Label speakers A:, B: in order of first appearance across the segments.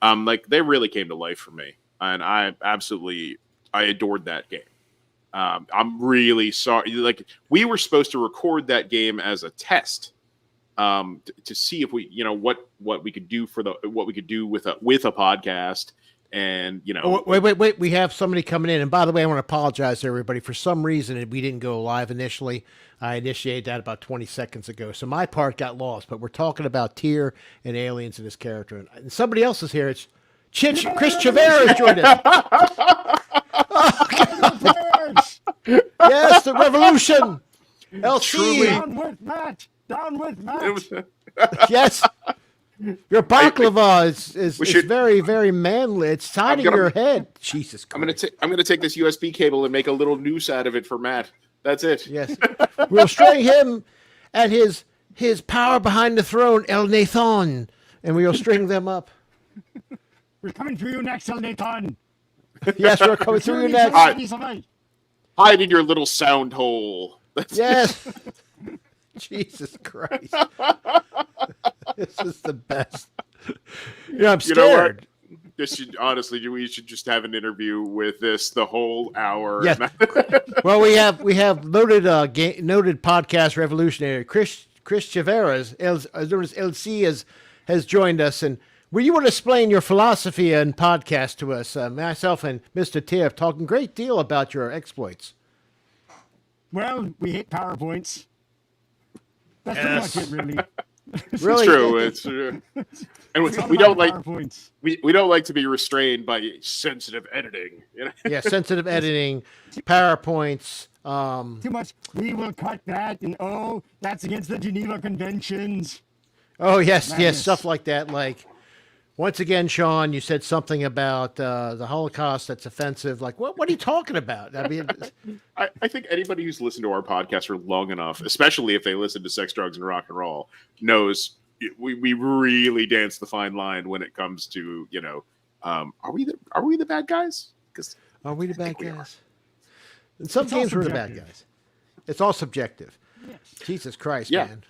A: like they really came to life for me, and I adored that game. I'm really sorry. Like we were supposed to record that game as a test, to see if we, what we could do what we could do with a podcast, and
B: Oh, wait. We have somebody coming in, and by the way, I want to apologize to everybody. For some reason, we didn't go live initially. I initiated that about 20 seconds ago, so my part got lost. But we're talking about Tyr and aliens and his character, and somebody else is here. It's Chris Chavera joined us. Yes, the revolution. LC.
C: Down with Matt. Down with Matt.
B: Yes. Your baklava is very, very manly. It's tied in your head. Jesus Christ.
A: I'm gonna take this USB cable and make a little noose out of it for Matt. That's it.
B: Yes. We'll string him and his power behind the throne, El Nathan, and we'll string them up.
C: We're coming for you next, El Nathan.
B: Yes, we're coming through you next.
A: Hide in your little sound hole.
B: Yes. Jesus Christ. This is the best. I'm scared.
A: You know what? We should just have an interview with this the whole hour.
B: Yes. Well, we have noted podcast revolutionary Chris Chavera, LC, has joined us, and will you want to explain your philosophy and podcast to us? Myself and Mr. Tiff talking a great deal about your exploits.
C: Well, we hate PowerPoints. That's pretty much it, really.
B: Really?
A: It's true. And we don't like we don't like to be restrained by sensitive editing.
B: Yeah, sensitive editing, PowerPoints.
C: Too much. We will cut that, and that's against the Geneva Conventions.
B: Oh yes, Madness. Yes, stuff like that. Like, once again, Sean, you said something about the Holocaust that's offensive. Like, what are you talking about? I mean,
A: I think anybody who's listened to our podcast for long enough, especially if they listen to Sex, Drugs, and Rock and Roll, knows we really dance the fine line when it comes to are we the bad guys?
B: Are we the bad guys? In some games, we're the bad guys. It's all subjective. Yes. Jesus Christ, man.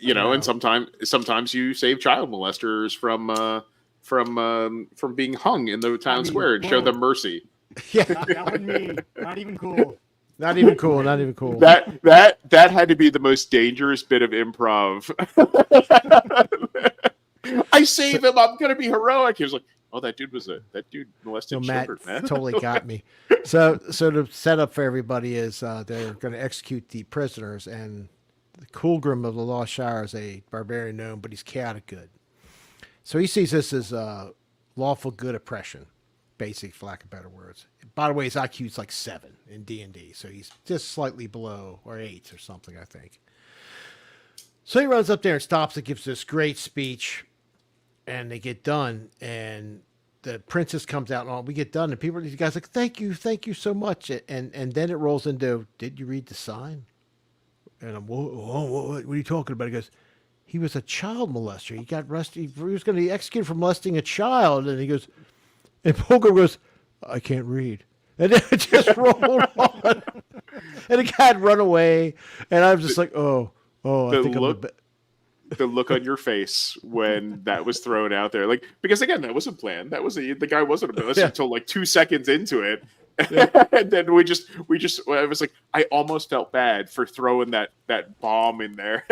A: And sometimes you save child molesters from being hung in the town square and show them mercy.
B: Yeah,
C: that wasn't me. Not even cool.
B: Not even cool. Not even cool.
A: That had to be the most dangerous bit of improv. I save him. I'm gonna be heroic. He was like, "Oh, that dude molested children."
B: Matt totally got me. So the setup for everybody is they're going to execute the prisoners, and the Coolgrim of the Lost Shire is a barbarian gnome, but he's chaotic good. So he sees this as lawful good oppression, basic, for lack of better words. By the way, his IQ is like 7 in D&D, so he's just slightly below, or 8 or something, I think. So he runs up there and stops and gives this great speech, and they get done, and the princess comes out, and we get done, and these guys are like, thank you so much. And then it rolls into, did you read the sign? And I'm, what are you talking about? He goes, he was a child molester. He got arrested. He was going to be executed for molesting a child. And he goes, and Pogo goes, I can't read. And then it just rolled on. And the guy had run away. And I was just like, I think
A: the look on your face when that was thrown out there, like, because again, that wasn't planned. That was the guy wasn't a molester until like 2 seconds into it. Yeah. And then we just I was like, I almost felt bad for throwing that bomb in there.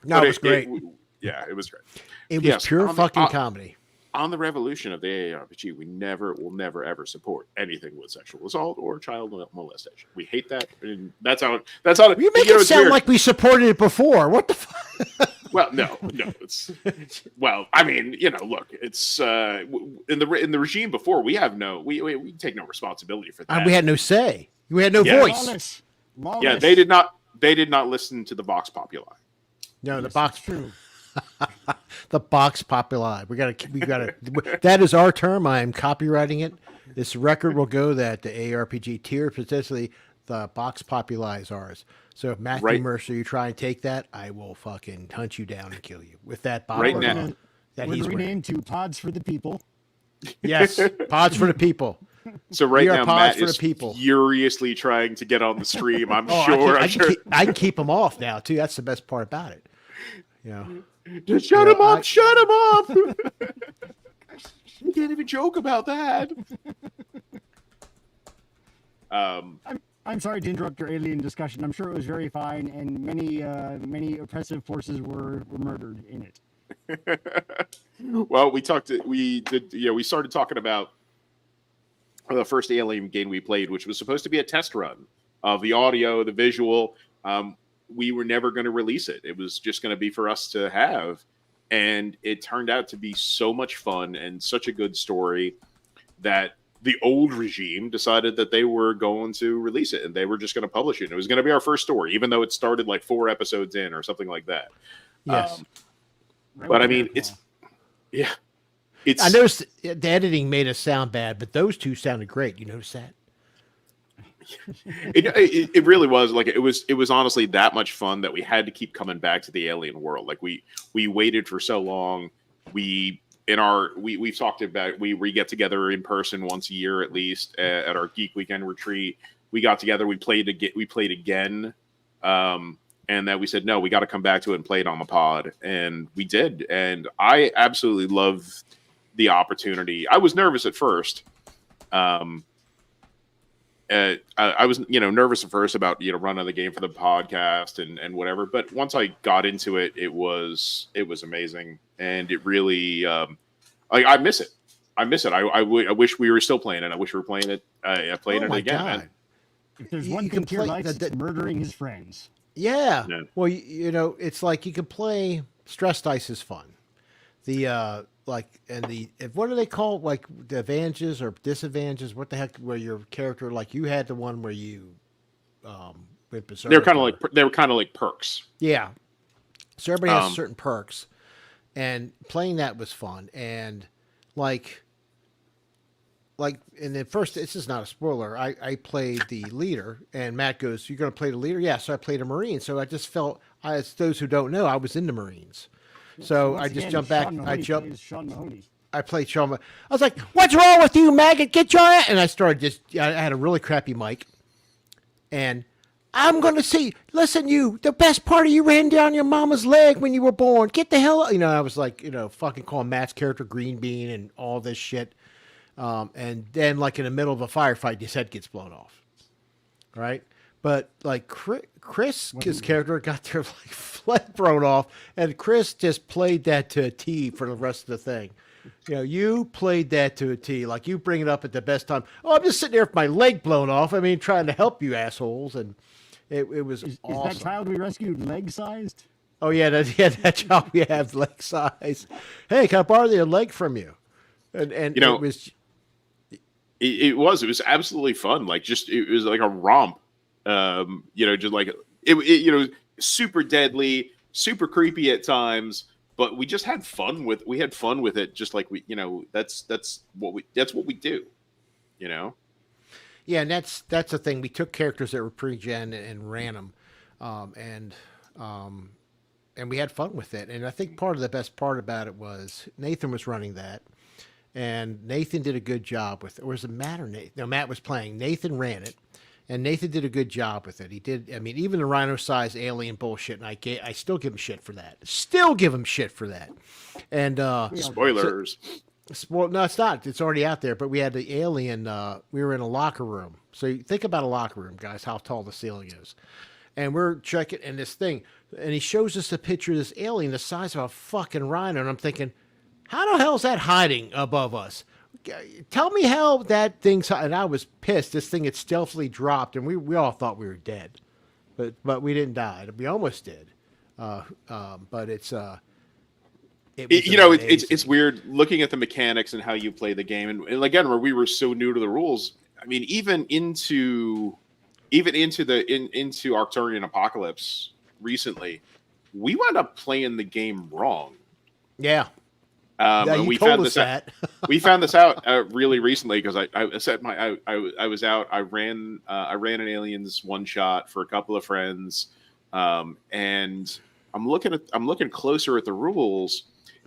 B: No, it was great.
A: It was great.
B: It was pure fucking comedy.
A: On the revolution of the AARPG, we will never ever support anything with sexual assault or child molestation. We hate that. And that's how it.
B: You make it sound weird. Like we supported it before. What the fuck?
A: Well, no. It's I mean, look, it's in the regime before. We have we take no responsibility for that.
B: We had no say. We had no voice.
C: Lawless.
A: Yeah, they did not. They did not listen to the Vox Populi.
B: No, the Vox True. The Vox Populi. We gotta. That is our term. I am copywriting it. This record will go that the AARPG tier, potentially the Vox Populi is ours. So if Matthew Mercer, you try and take that, I will fucking hunt you down and kill you with that Bob.
A: Right now,
C: that he's renamed to Pods for the People.
B: Yes, Pods for the People.
A: So right now, Matt is furiously trying to get on the stream. I'm sure.
B: I can keep him off now too. That's the best part about it.
A: Just shut him up! Shut him up! can't even joke about that.
C: I'm sorry to interrupt your alien discussion. I'm sure it was very fine, and many oppressive forces were murdered in it.
A: Well, we started talking about the first Alien game we played, which was supposed to be a test run of the audio, the visual. We were never going to release it. It was just going to be for us to have. And it turned out to be so much fun and such a good story that the old regime decided that they were going to release it and they were just going to publish it. And it was going to be our first story, even though it started like 4 episodes in or something like that.
B: Yes.
A: But I mean, it's.
B: I noticed the editing made us sound bad, but those two sounded great. You notice that?
A: It really was like it was honestly that much fun that we had to keep coming back to the alien world. Like we waited for so long. We've talked about we get together in person once a year at least at our Geek Weekend retreat. We got together. We played again. And that we said, no, we got to come back to it and play it on the pod. And we did. And I absolutely love the opportunity. I was nervous at first. I was, nervous at first about, running the game for the podcast and whatever. But once I got into it, it was amazing. And it really, I miss it. I miss it. I wish we were still playing it. I wish we were playing it. Playing it again.
B: God.
C: If there's one thing Tier likes, it's murdering his friends.
B: Yeah. Well, it's like you can play Stress Dice is fun. The what do they call it? Like the advantages or disadvantages? What the heck? Where your character, like you had the one where you went berserk.
A: They were kind of like perks.
B: Yeah. So everybody has certain perks, and playing that was fun. And like in the first, this is not a spoiler. I played the leader, and Matt goes, "You're going to play the leader?" Yeah. So I played a Marine. So I just felt, as those who don't know, I was in the Marines. So I just jumped back. I played Sean. I was like, "What's wrong with you, maggot? Get your ass!" And I started I had a really crappy mic, and I'm going to see. Listen, you. The best part of you ran down your mama's leg when you were born. Get the hell. I was like, fucking calling Matt's character Green Bean and all this shit. And then, like in the middle of a firefight, his head gets blown off. Right? But like Chris's character got their leg blown off, and Chris just played that to a T for the rest of the thing. You played that to a T. Like you bring it up at the best time. Oh, I'm just sitting there with my leg blown off. I mean, trying to help you assholes, and it was awesome.
C: Is that child we rescued leg sized?
B: Oh yeah, that child we have leg size. Hey, can I borrow your leg from you? And it was.
A: It was absolutely fun. Like it was like a romp. Just like it super deadly, super creepy at times, but we just had fun with it. Just like that's what we do,
B: Yeah. And that's the thing. We took characters that were pre-gen and ran them. And we had fun with it. And I think part of the best part about it was Nathan was running that. And Nathan did a good job with it. Or was it Matt or Nathan? No, Matt was playing. Nathan ran it. And Nathan did a good job with it. He did. I mean, even the rhino-sized alien bullshit, and I still give him shit for that. And
A: spoilers.
B: Well, no, it's not. It's already out there. But we had the alien. We were in a locker room. So you think about a locker room, guys. How tall the ceiling is. And we're checking and this thing, and he shows us a picture of this alien the size of a fucking rhino, and I'm thinking, how the hell is that hiding above us? Tell me how that thing's. And I was pissed. This thing had stealthily dropped, and we all thought we were dead, but we didn't die. We almost did. But it's
A: it's weird looking at the mechanics and how you play the game, and again, where we were so new to the rules. I mean, even into Arcturian Apocalypse recently, we wound up playing the game wrong.
B: Yeah.
A: And we found this out. We found this out really recently because I was out. I ran an Aliens one shot for a couple of friends, and I'm looking closer at the rules,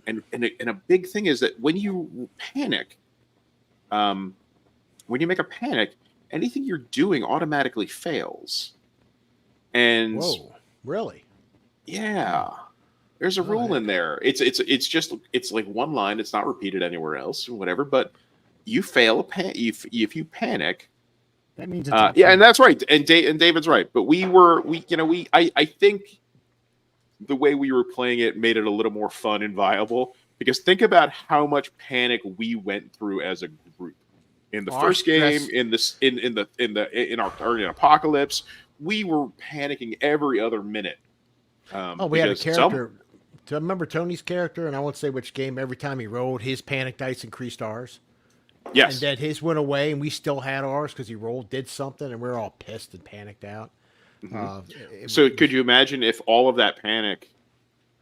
A: and a big thing is that when you panic, when you make a panic, anything you're doing automatically fails. And
B: whoa, really?
A: Yeah. There's a rule
B: yeah.
A: in there. It's like one line. It's not repeated anywhere else or whatever. But you fail if you panic.
C: That means it's
A: Yeah, and that's right. And David's right. But I think the way we were playing it made it a little more fun and viable, because think about how much panic we went through as a group in the first game, in our apocalypse. We were panicking every other minute.
B: We had a character. Do you remember Tony's character? And I won't say which game. Every time he rolled, his panic dice increased ours.
A: Yes.
B: And then his went away, and we still had ours because he did something, and we were all pissed and panicked out.
A: So could you imagine if all of that panic,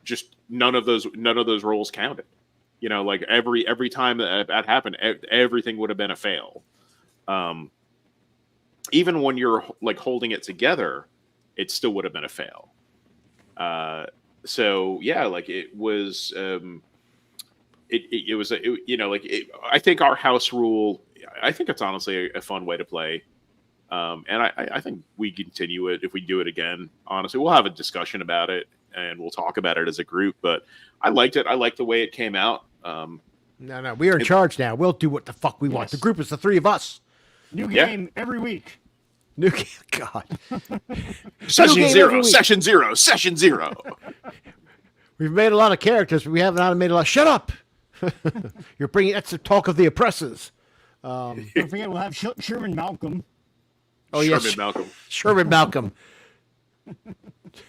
A: just none of those rolls counted? You know, like every time that happened, everything would have been a fail. Even when you're like holding it together, it still would have been a fail. So yeah, like it was. It was I think our house rule. I think it's honestly a fun way to play. And I think we continue it if we do it again. Honestly, we'll have a discussion about it and we'll talk about it as a group. But I liked it. I liked the way it came out.
B: No, we are in charge now. We'll do what the fuck we want. The group is the three of us.
C: New game every week.
B: New game, God.
A: Session zero.
B: We've made a lot of characters, but we haven't made a lot. Shut up! That's the talk of the oppressors.
C: Don't forget, we'll have Sherman Malcolm.
B: Oh yes, Sherman Malcolm.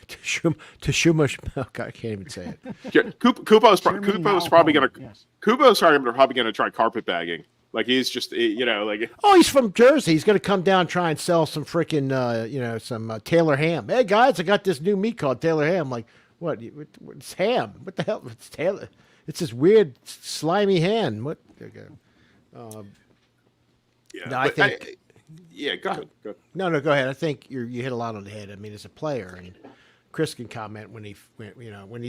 B: To Shumash Malcolm. I can't even say it.
A: Kubo's probably gonna try carpetbagging. Like he's just
B: he's from Jersey. He's gonna come down and try and sell some freaking some Taylor ham. Hey guys, I got this new meat called Taylor ham. Like what? It's ham. What the hell? It's Taylor. It's this weird slimy ham. What?
A: Go ahead.
B: No, go ahead. I think you hit a lot on the head. I mean, as a player, and Chris can comment when he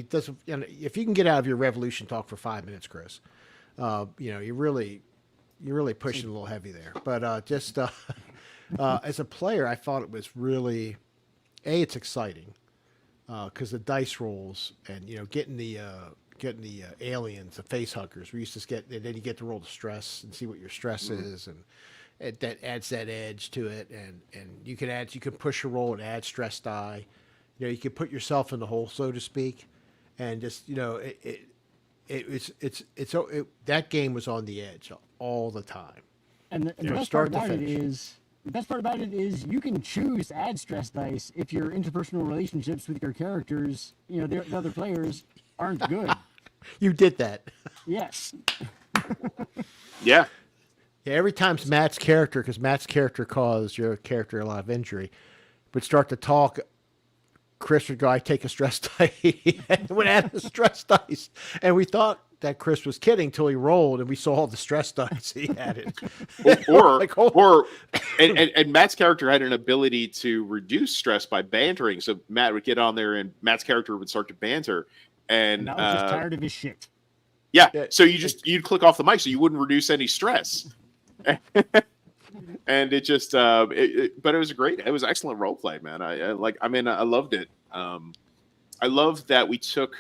B: does. If you can get out of your revolution talk for 5 minutes, Chris, you're really pushing a little heavy there. But as a player, I thought it was really, it's exciting because the dice rolls and getting the aliens, the face huggers. We used to get, and then you get to roll the stress and see what your stress is, and that adds that edge to it. And you can push a roll and add stress die. You can put yourself in the hole, so to speak, and just that game was on the edge all the time.
C: And the best part about it is you can choose to add stress dice if your interpersonal relationships with your characters, the other players, aren't good.
B: You did that.
C: Yes.
A: Yeah.
B: Yeah. Every time Matt's character caused your character a lot of injury, would start to talk. Chris would go, I take a stress dice, and would add a stress dice. And we thought that Chris was kidding until he rolled and we saw all the stress dice he added.
A: And Matt's character had an ability to reduce stress by bantering. So Matt would get on there and Matt's character would start to banter. And
C: I was just tired of his shit.
A: Yeah. So you'd click off the mic so you wouldn't reduce any stress. And it just, but it was great. It was excellent role play, man. I loved it. I love that we took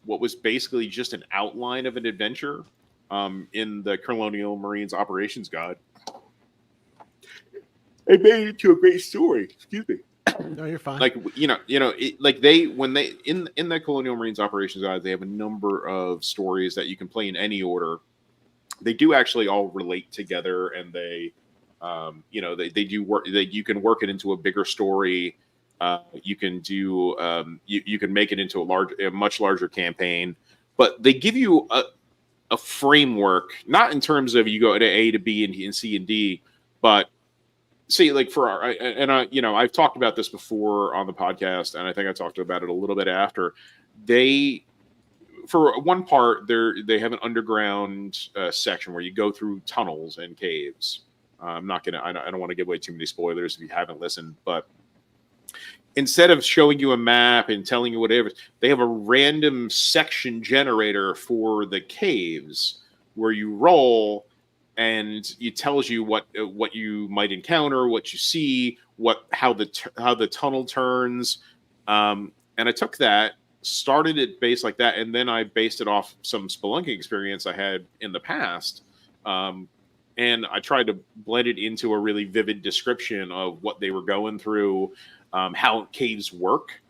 A: what was basically just an outline of an adventure, in the Colonial Marines Operations Guide. It made it into a great story. Excuse me.
B: No, you're fine.
A: Like in the Colonial Marines Operations Guide, they have a number of stories that you can play in any order. They do actually all relate together, and they do work. You can work it into a bigger story. You can do you can make it into a much larger campaign. But they give you a framework, not in terms of you go to A to B and C and D, but see, like I've talked about this before on the podcast, and I think I talked about it a little bit after. For one part, they have an underground section where you go through tunnels and caves. I don't want to give away too many spoilers if you haven't listened, but instead of showing you a map and telling you whatever, they have a random section generator for the caves where you roll, and it tells you what you might encounter, what you see, how the tunnel turns. And I took that started it based like that, and then I based it off some spelunking experience I had in the past. And I tried to blend it into a really vivid description of what they were going through, how caves work.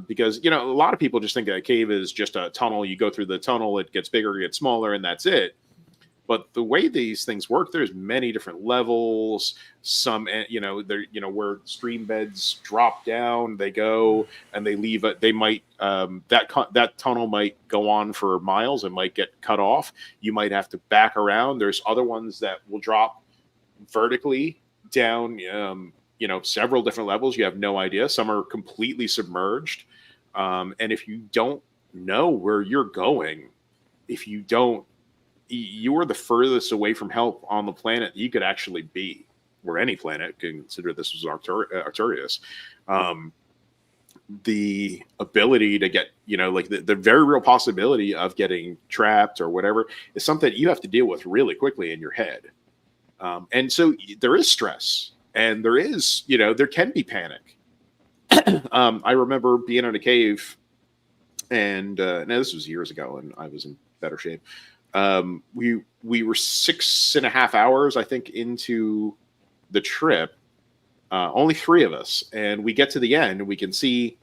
A: Because, a lot of people just think a cave is just a tunnel. You go through the tunnel, it gets bigger, it gets smaller, and that's it. But the way these things work, there's many different levels. Some, where stream beds drop down, they go and they leave it. They might that tunnel might go on for miles and might get cut off. You might have to back around. There's other ones that will drop vertically down. Several different levels. You have no idea. Some are completely submerged. And if you don't know where you're going, you are the furthest away from help on the planet you could actually be, or any planet. Consider this was Arcturus. The ability to get, the very real possibility of getting trapped or whatever is something you have to deal with really quickly in your head. And so there is stress, and there is, there can be panic. I remember being in a cave, and now this was years ago, and I was in better shape. We were 6.5 hours, I think, into the trip. Only 3 of us, and we get to the end, and we can see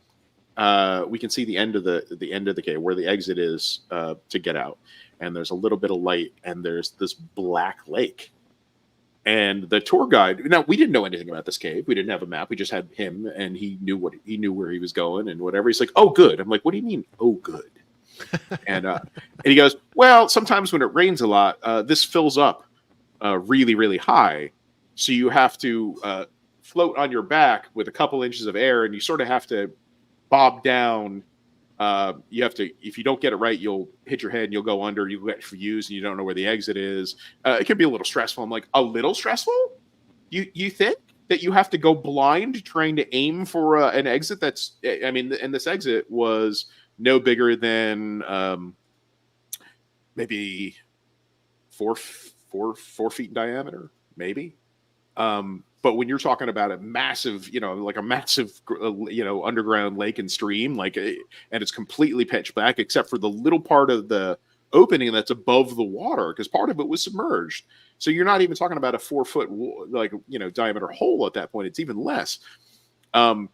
A: the end of the cave where the exit is to get out. And there's a little bit of light, and there's this black lake. And the tour guide, now we didn't know anything about this cave. We didn't have a map. We just had him, and he knew where he was going and whatever. He's like, "Oh, good." I'm like, "What do you mean, oh, good?" and he goes, "Well, sometimes when it rains a lot, this fills up really, really high. So you have to float on your back with a couple inches of air, and you sort of have to bob down. You have to, if you don't get it right, you'll hit your head and you'll go under. You'll get confused and you don't know where the exit is. It can be a little stressful." I'm like, "A little stressful? You think that you have to go blind trying to aim for an exit that's, I mean, and this exit was no bigger than maybe four feet in diameter, maybe. But when you're talking about a massive, like a massive, underground lake and stream, and it's completely pitch black except for the little part of the opening that's above the water, because part of it was submerged. So you're not even talking about a 4-foot, diameter hole at that point. It's even less. Could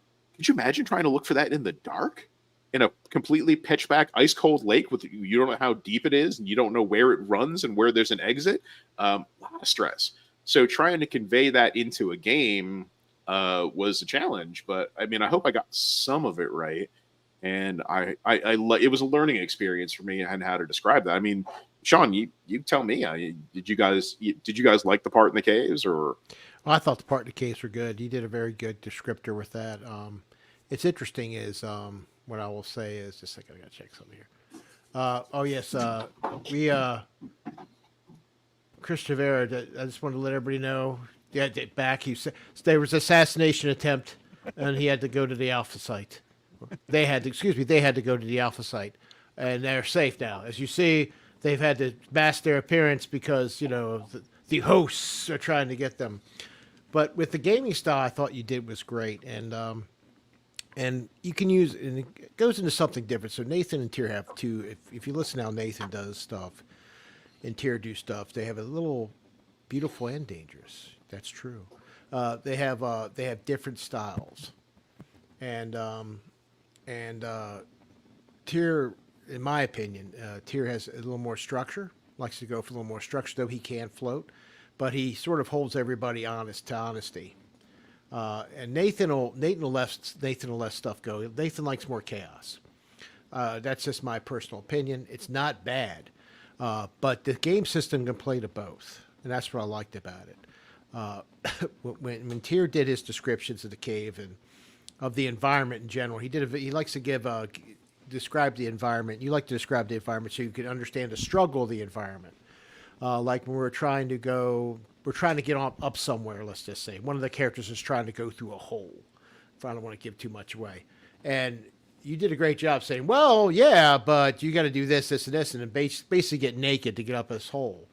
A: you imagine trying to look for that in the dark? In a completely pitch black, ice cold lake with, you don't know how deep it is, and you don't know where it runs and where there's an exit. A lot of stress. So trying to convey that into a game was a challenge. But I mean, I hope I got some of it right. And it was a learning experience for me and how to describe that. I mean, Sean, you tell me. Did you guys like the part in the caves, or?
B: Well, I thought the part in the caves were good. You did a very good descriptor with that. It's interesting is what I will say is, just a second, I gotta check something here. Oh yes, we Chris Tavera, I just want to let everybody know. Yeah, back there was an assassination attempt, and he had to go to the Alpha site. They had to go to the Alpha site, and they're safe now. As you see, they've had to mask their appearance because the hosts are trying to get them. But with the gaming style, I thought you did was great, and you can use, and it goes into something different. So Nathan and Tyr have two. If you listen how Nathan does stuff and Tyr do stuff, they have a little beautiful and dangerous. That's true. They have different styles, and Tyr, in my opinion, Tyr has a little more structure. Likes to go for a little more structure, though he can float, but he sort of holds everybody honest to honesty. And Nathan will let stuff go. Nathan likes more chaos. That's just my personal opinion. It's not bad, but the game system can play to both, and that's what I liked about it. When Tyr did his descriptions of the cave and of the environment in general, he likes to describe the environment. You like to describe the environment so you can understand the struggle of the environment. Like when we're trying to get up somewhere, let's just say. One of the characters is trying to go through a hole. If I don't want to give too much away. And you did a great job saying, well, yeah, but you got to do this, this, and this, and then basically get naked to get up this hole.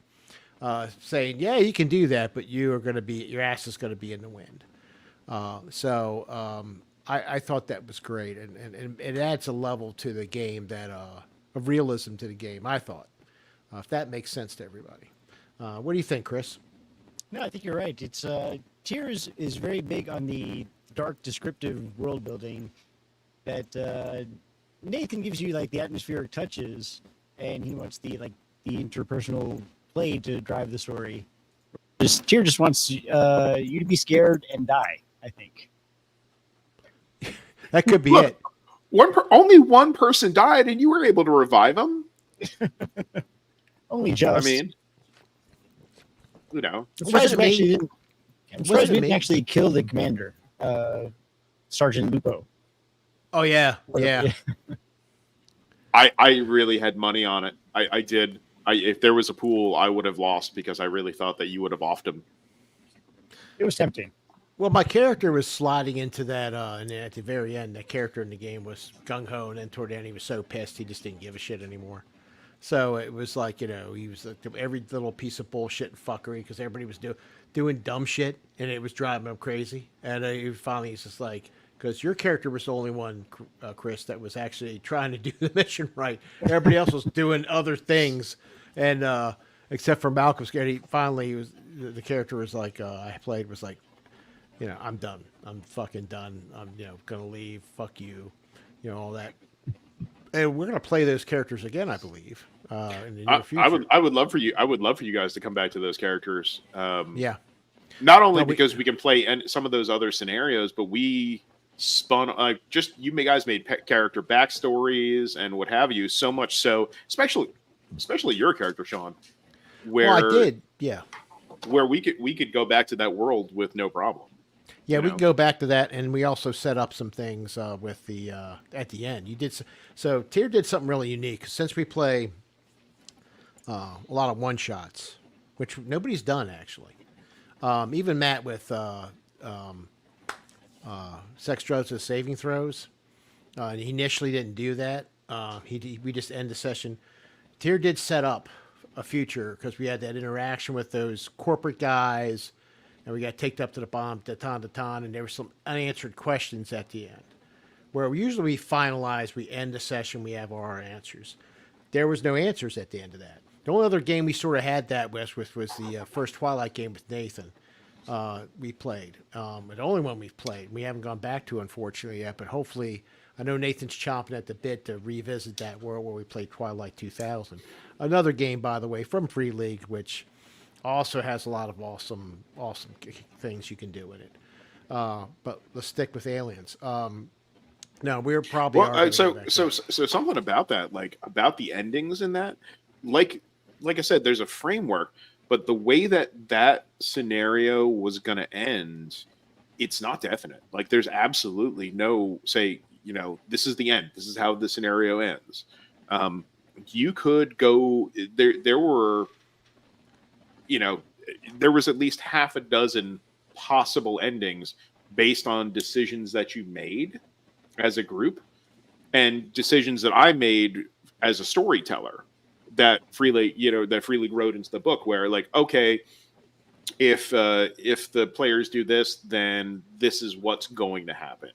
B: Saying, yeah, you can do that, but your ass is going to be in the wind. So I thought that was great, and it adds a level to the game that of realism to the game. I thought, if that makes sense to everybody. What do you think, Chris?
C: No, I think you're right. It's Tears is very big on the dark, descriptive world building that Nathan gives you like the atmospheric touches, and he wants the interpersonal play to drive the story. Tear just wants you to be scared and die, I think.
B: That could be
A: Look,
B: it.
A: Only one person died, and you were able to revive him.
C: Only just.
A: I mean, you know,
C: I'm surprised we didn't
B: me.
C: actually kill the commander, Sergeant Lupo.
B: Oh yeah, yeah.
A: I really had money on it. I did. If there was a pool, I would have lost because I really thought that you would have offed him.
C: It was tempting.
B: Well, my character was sliding into that, and then at the very end, that character in the game was gung ho, and then toward the end, he was so pissed he just didn't give a shit anymore. So it was like, he was like every little piece of bullshit and fuckery because everybody was doing dumb shit, and it was driving him crazy. And finally, he's just like, because your character was the only one, Chris, that was actually trying to do the mission right. Everybody else was doing other things, and except for Malcolm. The character was like, I played was like, I'm done. I'm fucking done. I'm, gonna leave. Fuck you. All that. And we're gonna play those characters again, I believe, in the near future.
A: I would love for you. I would love for you guys to come back to those characters.
B: Yeah.
A: Not only because we can play some of those other scenarios, but we spun you guys made character backstories and what have you. So much so, especially your character, Sean. Where
B: I did. Yeah.
A: Where we could go back to that world with no problem.
B: Yeah, we can go back to that, and we also set up some things with the at the end. You did so. Tyr did something really unique since we play a lot of one shots, which nobody's done actually. Even Matt with sex, drugs, and saving throws. He initially didn't do that. We just end the session. Tyr did set up a future because we had that interaction with those corporate guys. And we got taken up to the bomb, Tatan, and there were some unanswered questions at the end. Where usually we finalize, we end the session, we have our answers. There was no answers at the end of that. The only other game we sort of had that with was the first Twilight game with Nathan. We played. The only one we've played. We haven't gone back to, unfortunately, yet. But hopefully, I know Nathan's chomping at the bit to revisit that world where we played Twilight 2000. Another game, by the way, from Free League, which also has a lot of awesome things you can do in it. But let's stick with aliens. No, we're probably
A: so something about that, like about the endings in that, like I said, there's a framework, but the way that scenario was going to end, it's not definite. Like there's absolutely no say, this is the end. This is how the scenario ends. You could go there. There was at least half a dozen possible endings based on decisions that you made as a group and decisions that I made as a storyteller that Free League wrote into the book where like, okay, if the players do this, then this is what's going to happen.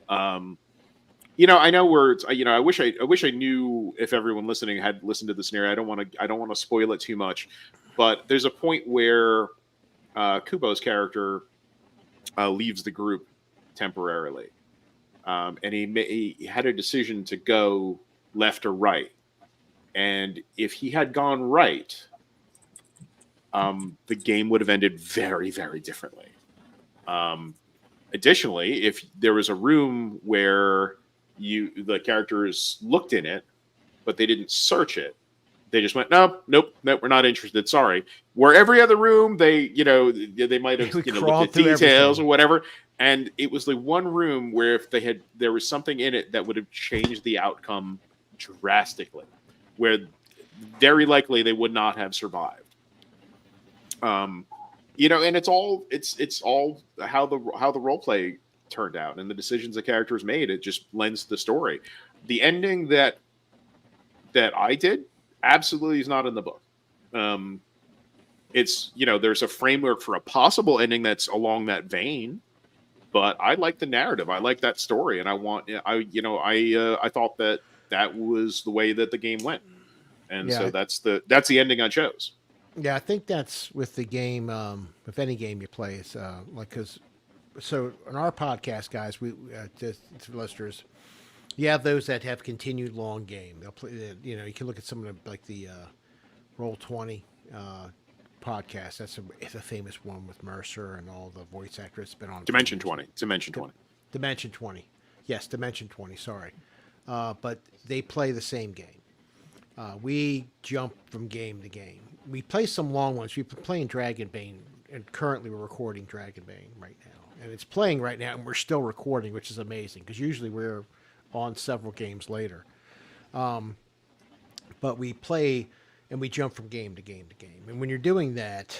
A: I know I wish I knew if everyone listening had listened to the scenario. I don't want to spoil it too much. But there's a point where Kubo's character leaves the group temporarily, and he had a decision to go left or right. And if he had gone right, the game would have ended very, very differently. Additionally, if there was a room where the characters looked in it, but they didn't search it, they just went, nope, we're not interested. Sorry. Where every other room, they might have looked at details or whatever. And it was the one room where if there was something in it that would have changed the outcome drastically, where very likely they would not have survived. And it's all how the role play turned out and the decisions the characters made. It just lends to the story. The ending that I did absolutely is not in the book. It's there's a framework for a possible ending that's along that vein, but I like the narrative. I like that story, and I thought that was the way that the game went, and
B: Yeah,
A: so that's the ending I chose.
B: yeah. I think that's with the game. With any game you play, it's like because so on our podcast, guys, we to listeners, you have those that have continued long game. They'll play. You can look at some of the like the Roll20 podcast. It's a famous one with Mercer and all the voice actors. It's been on
A: Dimension 20. Dimension 20.
B: Dimension 20. Yes, Dimension 20. Sorry, but they play the same game. We jump from game to game. We play some long ones. We've been playing Dragonbane, and currently we're recording Dragonbane right now, and it's playing right now, and we're still recording, which is amazing because usually we're on several games later. But we play and we jump from game to game to game. And when you're doing that,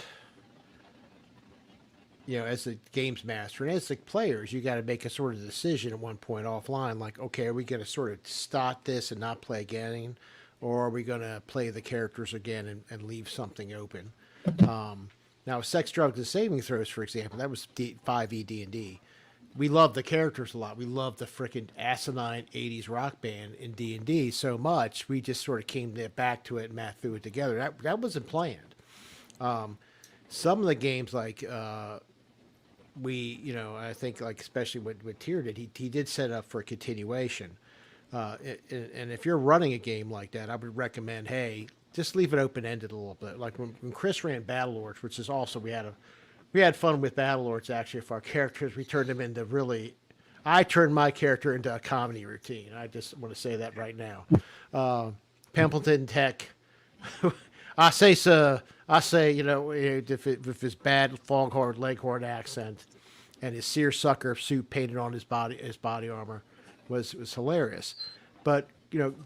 B: as the games master and as the players, you got to make a sort of decision at one point offline, like, okay, are we going to sort of start this and not play again? Or are we going to play the characters again and leave something open? Now, Sex, Drugs, and Saving Throws, for example, that was 5e D&D. We love the characters a lot. We love the freaking asinine 80s rock band in D&D so much, we just sort of came back to it and math threw it together. That wasn't planned. Some of the games, like I think, like especially what Tyr did, he did set up for a continuation. And if you're running a game like that, I would recommend, hey, just leave it open-ended a little bit. Like when Chris ran Battlelords, which is also, we had fun with Battlelords, actually, for our characters. We turned them into I turned my character into a comedy routine. I just want to say that right now. Pimpleton Tech, I say, if his bad foghorn leghorn accent and his seersucker suit painted on his body armor was hilarious. But,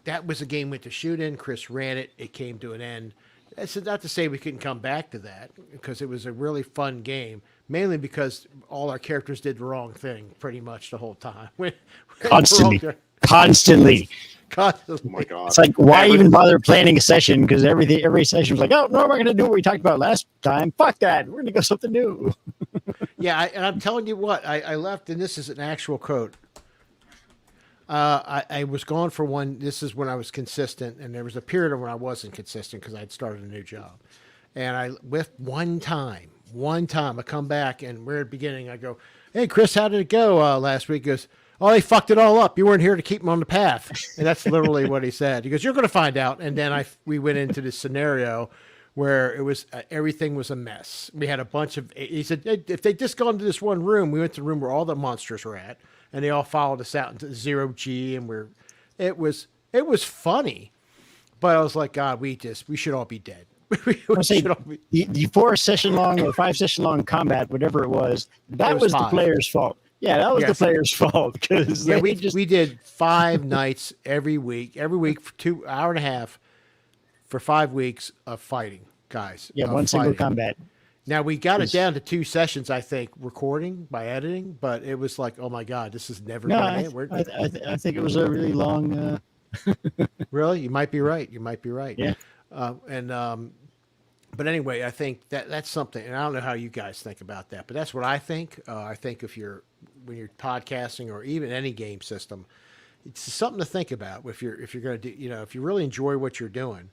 B: that was a game went to shoot in. Chris ran it. It came to an end. That's not to say we couldn't come back to that, because it was a really fun game, mainly because all our characters did the wrong thing pretty much the whole time.
C: Constantly.
A: Oh my God.
C: It's like, why even bother planning a session? Because every session was like, oh, no, we're going to do what we talked about last time. Fuck that. We're going to go something new.
B: Yeah, and I'm telling you what, I left, and this is an actual quote. I was gone for one. This is when I was consistent, and there was a period when I wasn't consistent because I'd started a new job. And one time, I come back, and we're at the beginning. I go, hey, Chris, how did it go last week? He goes, oh, they fucked it all up. You weren't here to keep them on the path. And that's literally what he said. He goes, you're going to find out. And then we went into this scenario where it was everything was a mess. We had a bunch of. He said, hey, if they just go into this one room, we went to the room where all the monsters were at. And they all followed us out into 0G, and it was funny, but I was like, God, we should all be dead.
C: The 4-session long or 5-session long combat, whatever it was, that was the player's fault. Yeah, that was the player's fault, because
B: we did 5 nights every week for 2 hour and a half for 5 weeks of fighting, guys.
C: Yeah, one single combat.
B: Now, we got it down to 2 sessions, I think, recording by editing, but it was like, oh my God, this is never going to end.
C: I think it was a really long.
B: Really? You might be right.
C: Yeah.
B: But anyway, I think that's something, and I don't know how you guys think about that, but that's what I think. I think when you're podcasting or even any game system, it's something to think about. If you're going to do, if you really enjoy what you're doing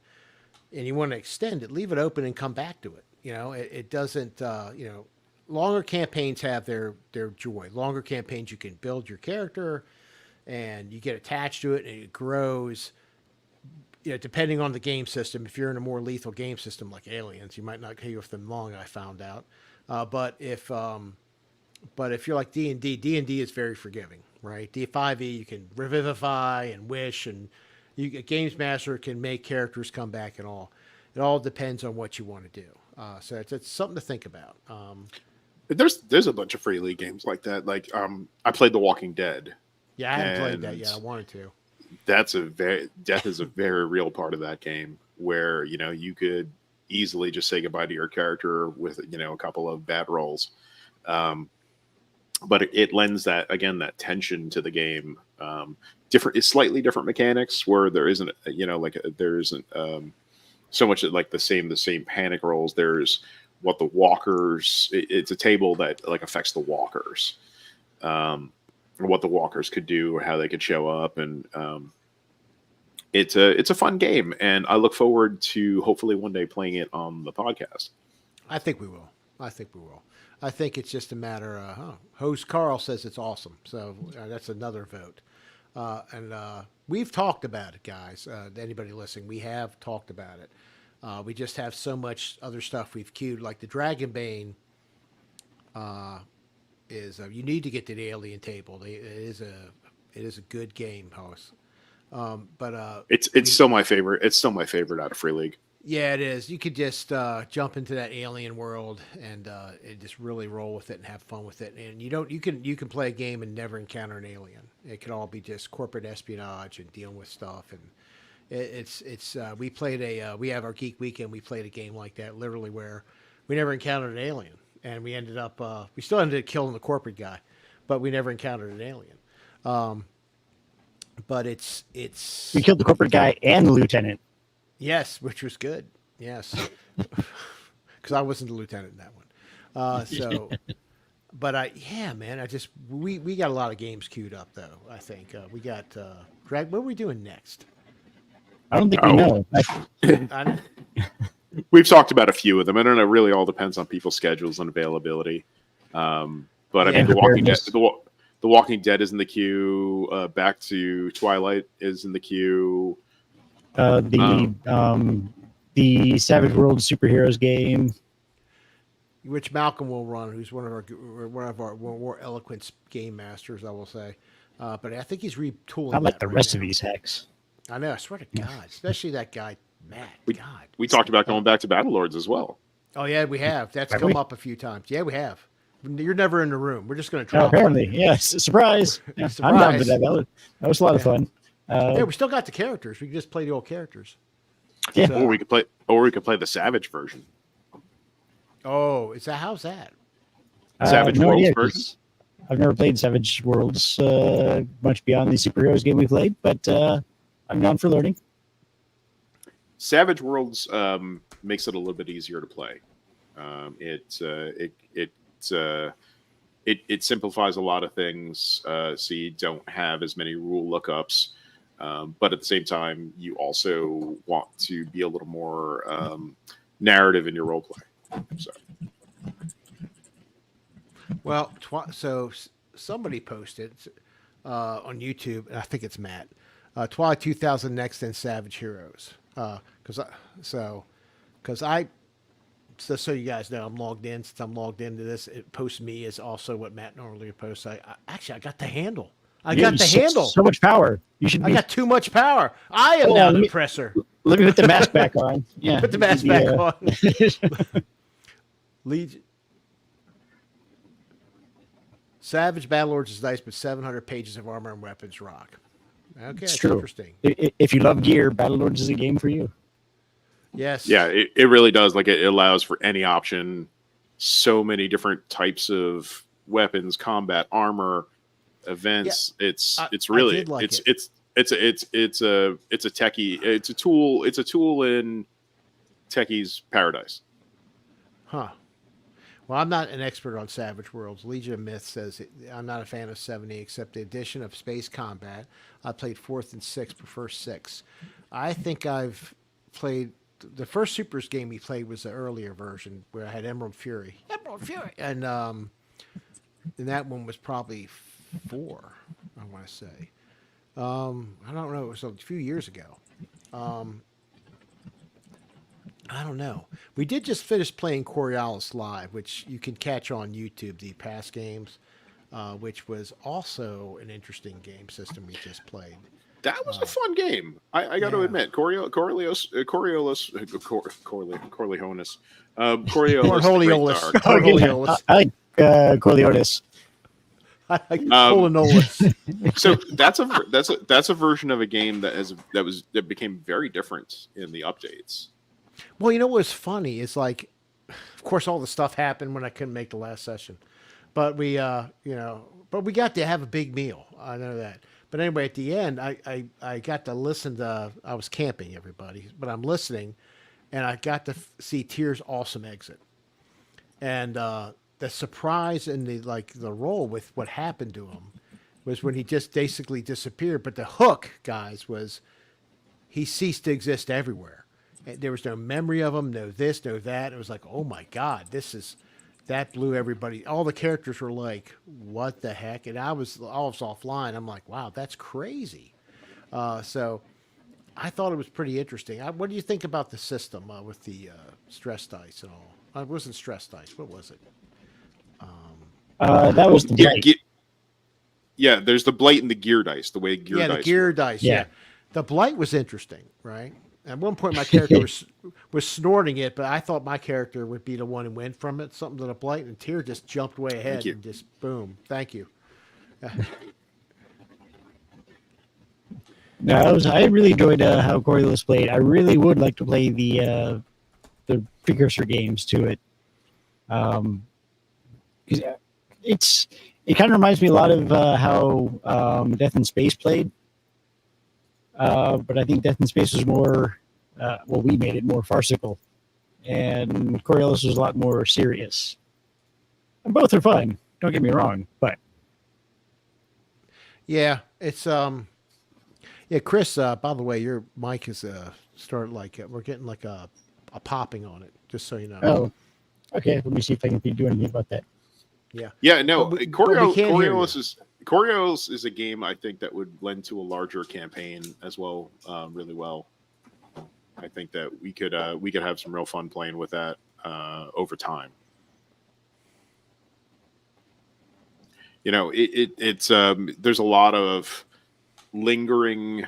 B: and you want to extend it, leave it open and come back to it. It doesn't, longer campaigns have their joy. Longer campaigns, you can build your character and you get attached to it and it grows. Depending on the game system, if you're in a more lethal game system like Aliens, you might not stay with them long, I found out. But if you're like D&D, D&D is very forgiving, right? D5e, you can revivify and wish, and Games Master can make characters come back and all. It all depends on what you want to do. So it's something to think about.
A: There's a bunch of free league games like that. Like I played The Walking Dead.
B: Yeah, I haven't played that yet. I wanted to.
A: Death is a very real part of that game, where you could easily just say goodbye to your character with a couple of bad rolls. But it lends that tension to the game. It's slightly different mechanics where there isn't there isn't so much like the same panic rolls. There's what the walkers. It's a table that affects the walkers. what the walkers could do or how they could show up, and it's a fun game, and I look forward to hopefully one day playing it on the podcast.
B: I think we will. I think it's just a matter of, host Carl says it's awesome. So that's another vote. And we've talked about it, guys. Anybody listening, we have talked about it. We just have so much other stuff we've queued, like the Dragonbane is you need to get to the Alien Table. It is a good game, host. But
A: it's still my favorite. It's still my favorite out of Free League.
B: yeah, it is. You could just jump into that alien world and just really roll with it and have fun with it. And you can play a game and never encounter an alien. It could all be just corporate espionage and dealing with stuff. And we played we have our Geek Weekend. We played a game like that, literally where we never encountered an alien, and we ended up we still ended up killing the corporate guy, but we never encountered an alien. But it's
C: We killed the corporate guy and the lieutenant.
B: yes, which was good. Yes, because I wasn't the lieutenant in that one. But yeah, man, we got a lot of games queued up though. I think we got Drag. What are we doing next?
C: I don't think we know.
A: We've talked about a few of them. I don't know. It really all depends on people's schedules and availability. But I mean, The Walking Dead is in the queue. Back to Twilight is in the queue.
C: The Savage World Superheroes game,
B: Which Malcolm will run, who's one of our more eloquent game masters, I will say. But I think he's retooling.
C: not like
B: that
C: the
B: right
C: rest
B: now.
C: of these hacks.
B: I know. I swear to God, especially that guy Matt. God.
A: We talked about going back to Battlelords as well.
B: Oh yeah, we have. That's
C: Have
B: come
C: we?
B: up a few times. Yeah, we have. You're never in the room. We're just going to
C: Oh,
B: drop.
C: apparently, yes. Surprise! Yeah, I'm down for that. That was a lot of fun.
B: Yeah, we still got the characters. We can just play the old characters.
C: Yeah.
B: So-
A: Or we could play the Savage version.
B: Oh, is that how's that?
A: Savage
C: no
A: Worlds
C: idea,
A: version?
C: 'cause I've never played Savage Worlds much beyond the superheroes game we played, but I'm down for learning.
A: Savage Worlds makes it a little bit easier to play. It simplifies a lot of things, so you don't have as many rule lookups. But at the same time, you also want to be a little more narrative in your role play. So
B: Well, so somebody posted on YouTube, and I think it's Matt. Twilight 2000 Next and Savage Heroes. Just so you guys know, I'm logged in. Since I'm logged into this, it posts me as also what Matt normally posts. I got the handle. I got the handle.
C: So much power. You should.
B: I got too much power. I am
C: Oh,
B: now
C: let
B: the
C: me-
B: oppressor.
C: Let me put the mask back on. Yeah.
B: Put the mask back on. Legion. Savage Battlelords is nice, but 700 pages of armor and weapons rock. Okay,
C: It's
B: that's
C: true.
B: interesting.
C: If you love gear, Battlelords is a game for you.
B: Yes.
A: yeah, it really does. Like it allows for any option. So many different types of weapons, combat, armor, events. It's really
B: did like
A: it's
B: it.
A: it's a techie. It's a tool. It's a tool in techie's paradise.
B: Huh. Well, I'm not an expert on Savage Worlds. Legion of Myth says I'm not a fan of 70, except the addition of space combat. I played 4th and 6th, prefer 6. I think I've played the first Supers game we played was the earlier version where I had Emerald Fury. And that one was probably 4, I want to say. I don't know. It was a few years ago. I don't know. We did just finish playing Coriolis Live, which you can catch on YouTube, the past games, which was also an interesting game system we just played.
A: That was a fun game. I got to
B: yeah.
A: admit, Coriolis, Corleones.
B: Coriolis.
C: I like Corleones.
B: I like Coriolis.
A: So that's a version of a game that became very different in the updates.
B: Well, you know what's funny is like, of course, all the stuff happened when I couldn't make the last session, but we got to have a big meal. I know that. But anyway, at the end, I got to listen to. I was camping, everybody, but I'm listening, and I got to see Tyr's awesome exit, and the surprise and the role with what happened to him was when he just basically disappeared. But the hook, guys, was he ceased to exist everywhere. There was no memory of him, no this, no that. It was like, oh my God, that blew everybody. All the characters were like, what the heck? And I was offline. I'm like, wow, that's crazy. So I thought it was pretty interesting. What do you think about the system with the stress dice and all? It wasn't stress dice. What was it?
C: That was the blight.
A: Yeah, there's the blight and the gear dice. The way gear dice.
B: Yeah, the gear dice. Yeah, the blight was interesting, right? At one point, my character was snorting it, but I thought my character would be the one who went from it. Something to the blight, and Tyr just jumped way ahead and just boom. Thank you.
C: No, I really enjoyed how Coriolis played. I really would like to play the precursor games to it. It kind of reminds me a lot of how Death in Space played. But I think Death in Space was more, we made it more farcical. And Coriolis was a lot more serious. And both are fun, don't get me wrong, but.
B: Yeah, it's, yeah, Chris, by the way, your mic is started we're getting like a popping on it, just so you know.
C: Oh, okay. Let me see if I can do anything about that.
B: Yeah.
A: Yeah, no,
B: Coriolis
A: is a game I think that would lend to a larger campaign as well, really well. I think that we could have some real fun playing with that over time. You know, it's there's a lot of lingering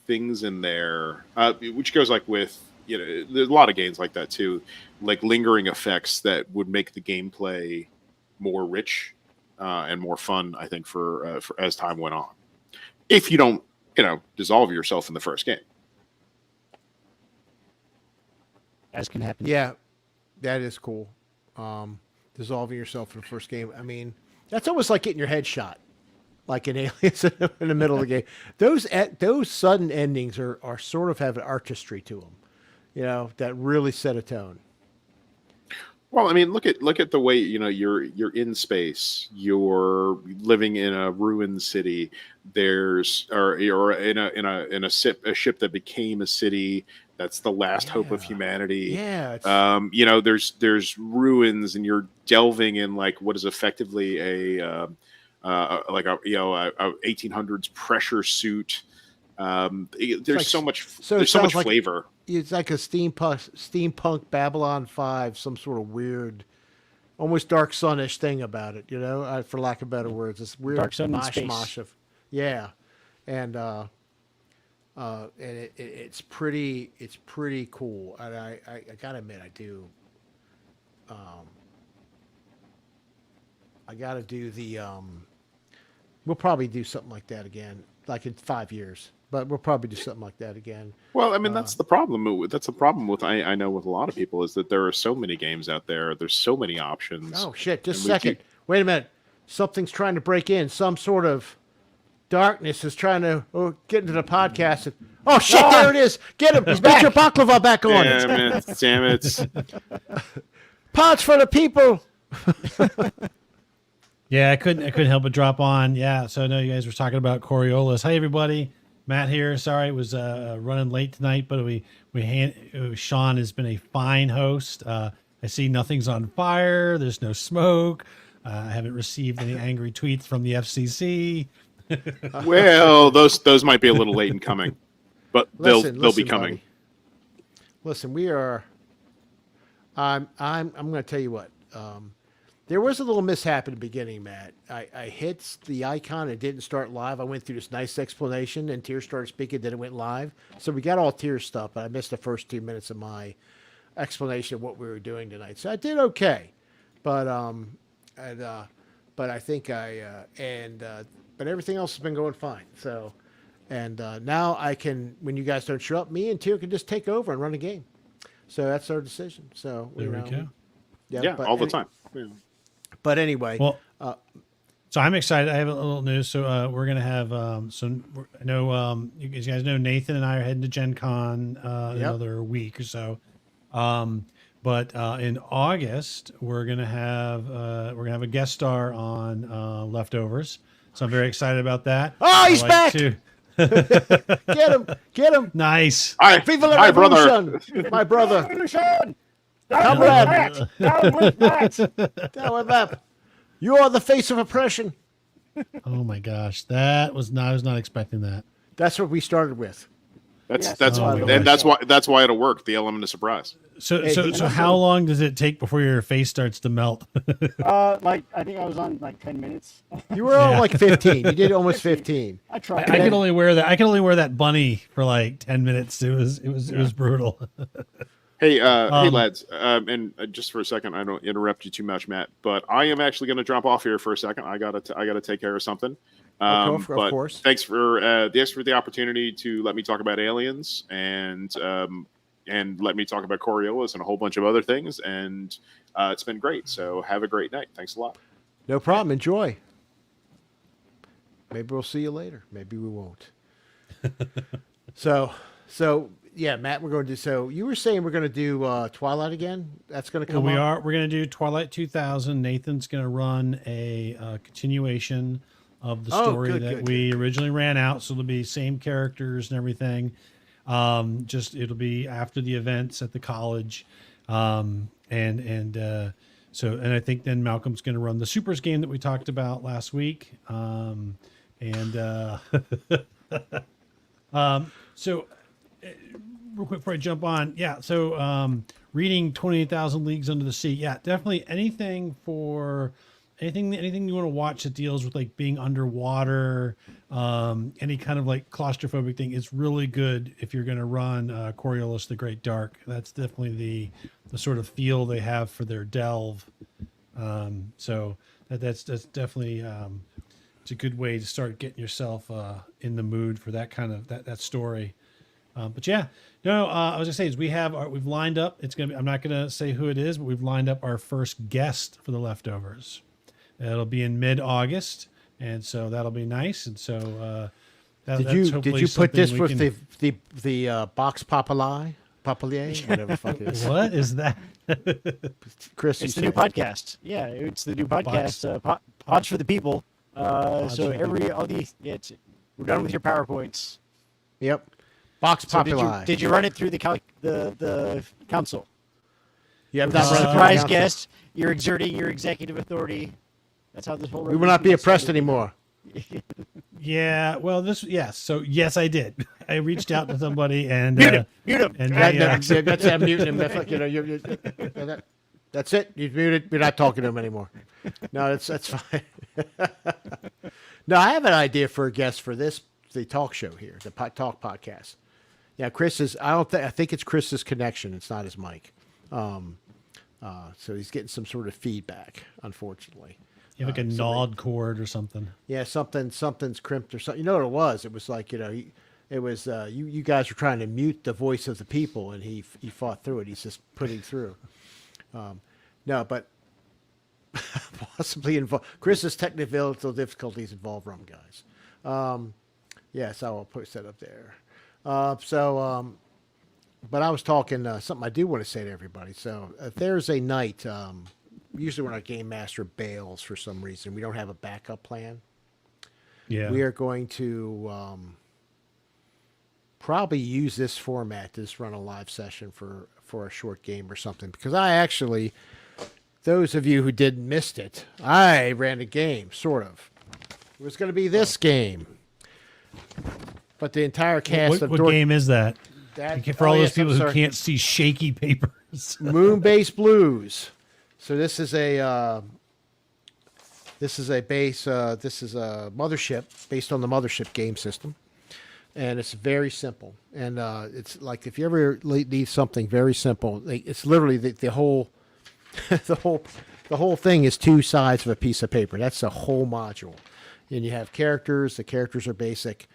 A: things in there, which goes like with, you know, there's a lot of games like that too, like lingering effects that would make the gameplay more rich and more fun, I think, for as time went on. If you don't, you know, dissolve yourself in the first game.
C: As can happen.
B: Yeah, that is cool. Dissolving yourself in the first game. I mean, that's almost like getting your head shot, like in Aliens in the middle of the game. Those sudden endings are sort of have an artistry to them, you know, that really set a tone.
A: Well, I mean, look at the way, you know, you're in space, you're living in a ruined city. You're in a ship that became a city. That's the last hope of humanity.
B: Yeah.
A: You know, there's ruins, and you're delving in like what is effectively a 1800s pressure suit. There's
B: like,
A: so much
B: like,
A: flavor.
B: It's like a steampunk Babylon 5, some sort of weird, almost Dark Sun-ish thing about it, you know, for lack of better words. This weird
C: Dark Sun
B: mosh of, yeah, and it's pretty cool. And I gotta admit, I do. I gotta do the. We'll probably do something like that again, like in 5 years. But we'll probably do something like that again.
A: Well, I mean, that's the problem. That's the problem with I know with a lot of people is that there are so many games out there. There's so many options.
B: Oh shit! Just a second. Wait a minute. Something's trying to break in. Some sort of darkness is trying to get into the podcast. Oh shit! There it is. Get him. He's back. Your baklava back on.
A: Damn it!
B: Pods for the people.
D: Yeah, I couldn't help but drop on. Yeah, so I know you guys were talking about Coriolis. Hi everybody. Matt here. Sorry, it was running late tonight, but Sean has been a fine host. I see nothing's on fire. There's no smoke. I haven't received any angry tweets from the FCC.
A: Well, those might be a little late in coming, but they'll be coming.
B: Buddy. Listen, we are. I'm going to tell you what. There was a little mishap in the beginning, Matt. I hit the icon. It didn't start live. I went through this nice explanation, and Tyr started speaking. Then it went live. So we got all Tyr stuff, but I missed the first 2 minutes of my explanation of what we were doing tonight. So I did okay, but I think but everything else has been going fine. So, and now I can, when you guys don't show up, me and Tyr can just take over and run a game. So that's our decision. So
D: there we go.
A: Yeah, all the time. Yeah.
B: But anyway,
D: well, so I'm excited. I have a little news. So we're gonna have I know you guys know Nathan and I are heading to Gen Con another week or so. But in August, we're gonna have a guest star on Leftovers, so I'm very excited about that.
B: Oh, he's back!
D: To...
B: Get him!
D: Nice.
B: Viva la
A: Hi, brother.
B: revolution! My brother.
C: Revolution!
B: Comrade.
C: Down with that!
B: Down with that. You are the face of oppression.
D: Oh my gosh, I was not expecting that.
B: That's what we started with.
A: That's
D: Oh my
A: and
D: gosh.
A: that's why it'll work. The element of surprise.
D: So
B: Hey,
D: so how long does it take before your face starts to melt?
C: Like, I think I was on like 10 minutes.
B: You were on
D: Yeah.
B: like 15. You did almost 15.
C: I tried.
D: I could only wear that. I could only wear that bunny for like 10 minutes. It was brutal.
A: Hey, hey lads, and just for a second, I don't interrupt you too much, Matt, but I am actually going to drop off here for a second. I gotta take care of something.
B: Of
A: But
B: course.
A: thanks for the opportunity to let me talk about aliens and let me talk about Coriolis and a whole bunch of other things. And it's been great. So have a great night. Thanks a lot.
B: No problem. Enjoy. Maybe we'll see you later. Maybe we won't. So yeah, Matt, we're going to do. So you were saying we're going to do Twilight again. That's going to come.
D: We're going to do Twilight 2000. Nathan's going to run a continuation of the story that we originally ran out. So it'll be same characters and everything. It'll be after the events at the college. So I think then Malcolm's going to run the Supers game that we talked about last week. So real quick before I jump on. Yeah. So, reading 28,000 Leagues Under the Sea. Yeah, definitely anything you want to watch that deals with like being underwater, any kind of like claustrophobic thing. It's really good if you're going to run Coriolis the Great Dark. That's definitely the sort of feel they have for their delve. So that's definitely it's a good way to start getting yourself in the mood for that kind of that story. But yeah, no, I was gonna say is we've lined up. It's gonna be. I'm not gonna say who it is, but we've lined up our first guest for the Leftovers. It'll be in mid-August, and so that'll be nice. And so
B: did you put this with the box populi, whatever the fuck it is?
D: What is that?
B: Chris,
C: It's the new podcast. Yeah, it's the new podcast. Pods for the people. We're done with your PowerPoints.
B: Yep. Box
C: So
B: populi.
C: did you run it through the council?
B: You have
C: Not
B: not run it through the
C: surprise
B: council?
C: guest. You're exerting your executive authority. That's how this whole.
B: We will not be oppressed anymore.
D: Yeah. Well, yes. So yes, I did. I reached out to somebody and
C: Mute him.
D: and
B: That's I'm muting him. That's it. You're muted. You're not talking to him anymore. No, that's fine. No, I have an idea for a guest for the talk show here, the talk podcast. Yeah, Chris is. I think it's Chris's connection. It's not his mic. So he's getting some sort of feedback, unfortunately.
D: you have like a gnawed cord or something.
B: Yeah, something's crimped or something. You know what it was? It was like, you guys were trying to mute the voice of the people, and he fought through it. He's just putting through. No, but possibly involved. Chris's technical difficulties involve rum, guys. Yes, I will put that up there. But I was talking something I do want to say to everybody. So if there's a night, usually when our game master bails for some reason, we don't have a backup plan.
D: Yeah.
B: We are going to probably use this format to just run a live session for a short game or something. Because I actually, those of you who didn't missed it, I ran a game, sort of. It was going to be this game. But the entire cast
D: What game is that? For all those
B: yes,
D: people
B: I'm
D: who
B: sorry.
D: can't see shaky papers.
B: Moon-based Blues. So this is a mothership based on the Mothership game system, and it's very simple. And it's like if you ever need something very simple, it's literally the whole the whole thing is two sides of a piece of paper. That's a whole module, and you have characters. The characters are basic,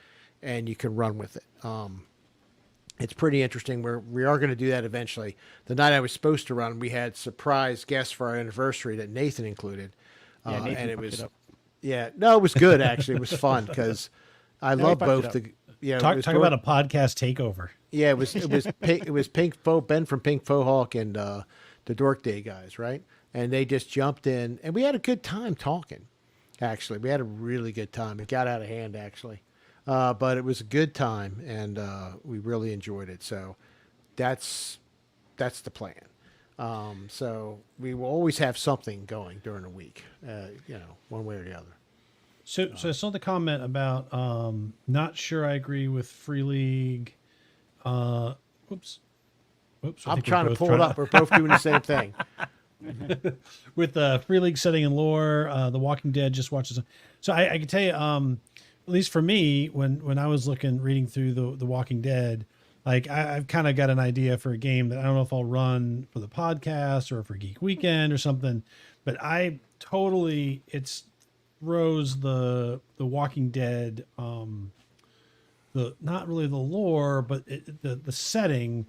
B: and you can run with it. It's pretty interesting. We are going to do that eventually. The night I was supposed to run, we had surprise guests for our anniversary that Nathan included.
C: Yeah, Nathan
B: and it
C: fucked
B: was,
C: it up.
B: yeah, no, it was good actually. It was fun because I love
C: he fucked
B: both
C: it
B: the. Yeah,
D: Talk about a podcast takeover.
B: Yeah, it was Ben from Pink Fohawk and the Dork Day guys, right? And they just jumped in, and we had a good time talking. Actually, we had a really good time. It got out of hand, actually, but it was a good time, and we really enjoyed it. So that's the plan. So we will always have something going during the week, one way or the other.
D: So I saw the comment about not sure I agree with Free League. Whoops.
B: I'm trying to pull it up. We're both doing the same thing.
D: With the Free League setting and lore, The Walking Dead just watches. So I can tell you, at least for me, when I was reading through the Walking Dead, like I've kind of got an idea for a game that I don't know if I'll run for the podcast or for Geek Weekend or something, but it throws the Walking Dead, not really the lore, but the setting.